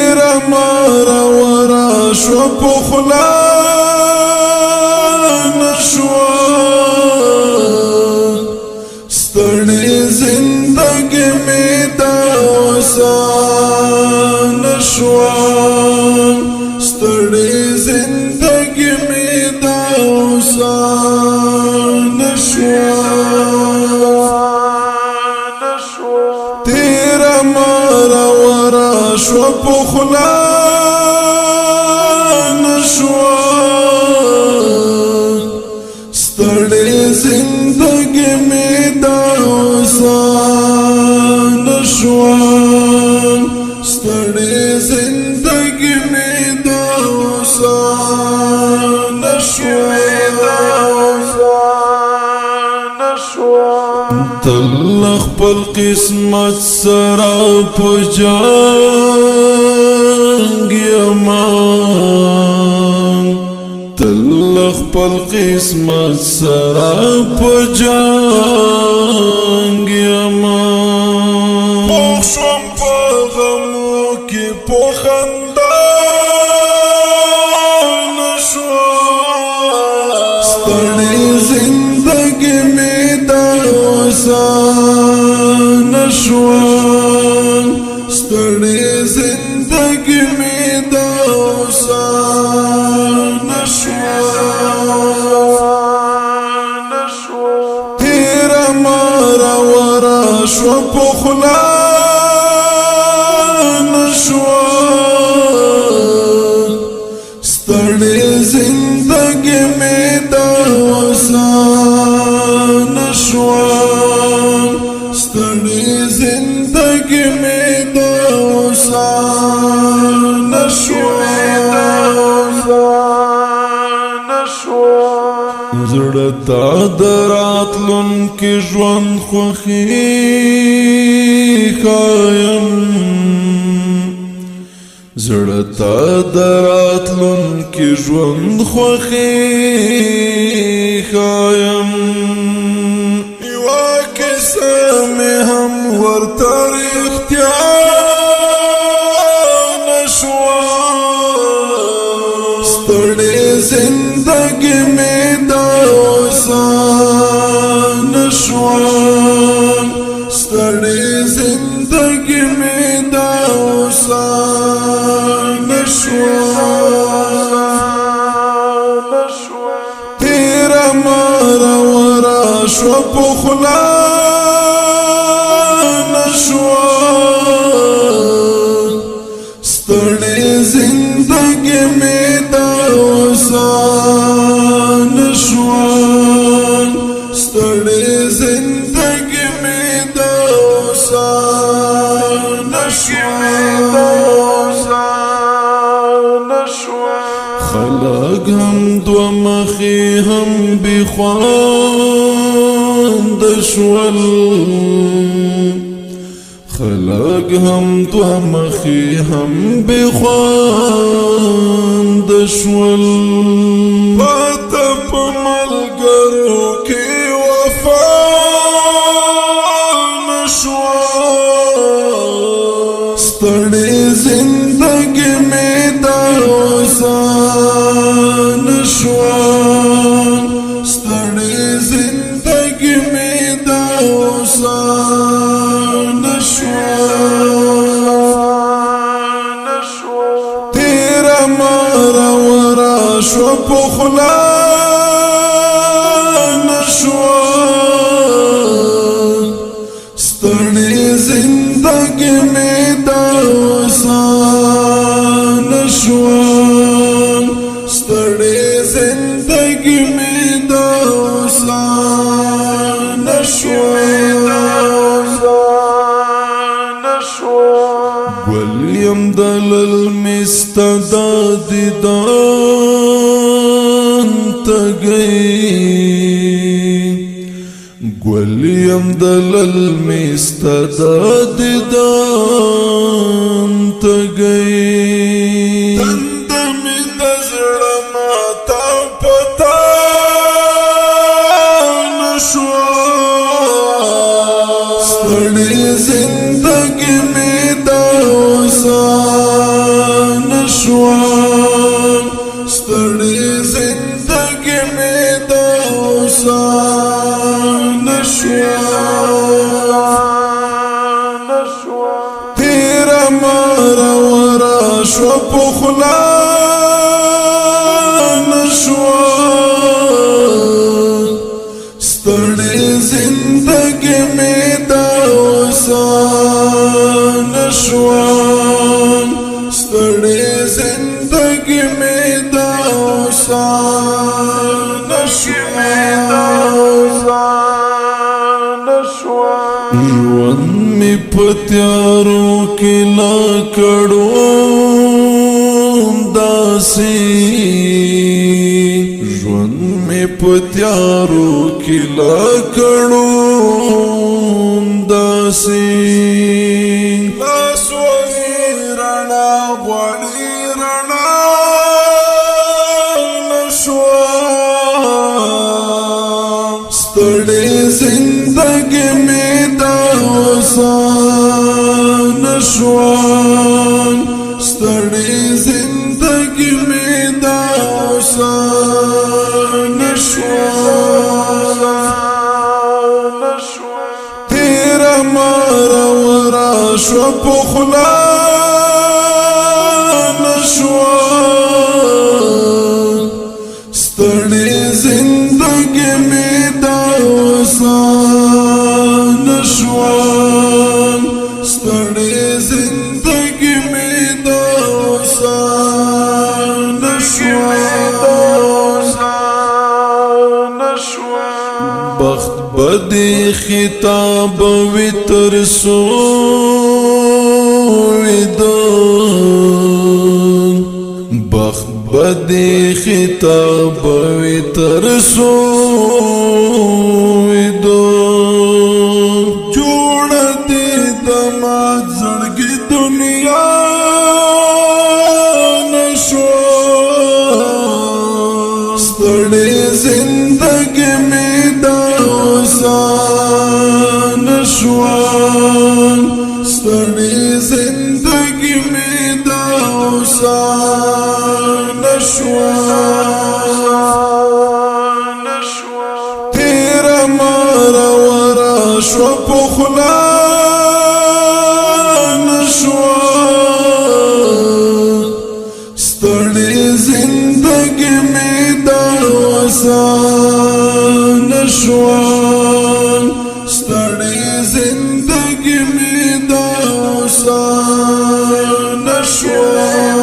تیرا مارا ورا شو پخلا نشوا ستړی زندگی می دا وسان شوا ستړی زندگی می دا وسان شوا تیرا مارا ورا شو پخلا نشوا ستړی زندگی می دا وسان شوا ستړی زندگی می دا وسان شوا تل خپل قسمت سرا پجانگ یمان تل خپل قسمت سرا پجانگ یمان پوخ شوم پا غمو کی پوخندا نشوا ستړی زندگی می دا وسان شوا ستړی زندگی می دا وسان شوا تیرا مارا ورا شو پخلا نشوا ستړی زندگی می دا وسان شوا ستړی زندگی می دا وسان شوا زړه تا دراتلون کې ژوند خوښي خایم زړه تا دراتلون کې ژوند خوښي خایم یوا کیسه مې هم ورته رښتیا نشوا ستړی زندگی می دا وسان شوا ستړی زندگی می دا وسان شوا تیرا مارا ورا شو پخلا نشوا ستړی زندگی می دا وسان شوا ستړی زندگی می دا وسان شوا خلق هم دو مخی هم بخواند شول خلق هم دو مخی هم بخواند شول پاتا پا ملگرو کی وفا نشوا ستړی زندگی می دا وسان شوا ستړی زندگی می دا وسان شوا تیرا مارا ورا شو پخلا نشوا ستړی زندگی می دا وسان شوا ستړی زندگی می دا وسان شوا ګلیم دلل مستدا دیدان تگئی ګلیم دلل مستدا دیدان تگئی تند می دزړه ماتا پتا نشوا ستړی زندگی می دا وسان شوان ستړي زندګي مې د اوسان شوان تیر مار ورا شو پخلا نشوان ستړي زندګي مې د اوسان شوان ستړي زندګي مې د اوسان شوان ژوند مې په تیارو کې لا کړو داسې ژوند مې په تیارو کې لا کړو داسې ستړي زندګي مې د اوسان شوان ستړي زندګي مې د اوسان شوان تیر مار ورا شو پخلا نشوان ستړي زندګي مې د اوسان شوان ستړي زندګي مې د اوسان شوان بخت بدی خطاب وی تر سوی دو بخت بدی خطاب وی تر سوی دو جوړ دې د ما زړګي دنیا نشو ستړي زندګي مې د اوسان شوان ستړي زندګي مې د اوسان شوان تیر مار ورا شو پخلا نشوان ستړي زندګي مې د اوسان شوان ستړي زندګي مې د اوسان شوان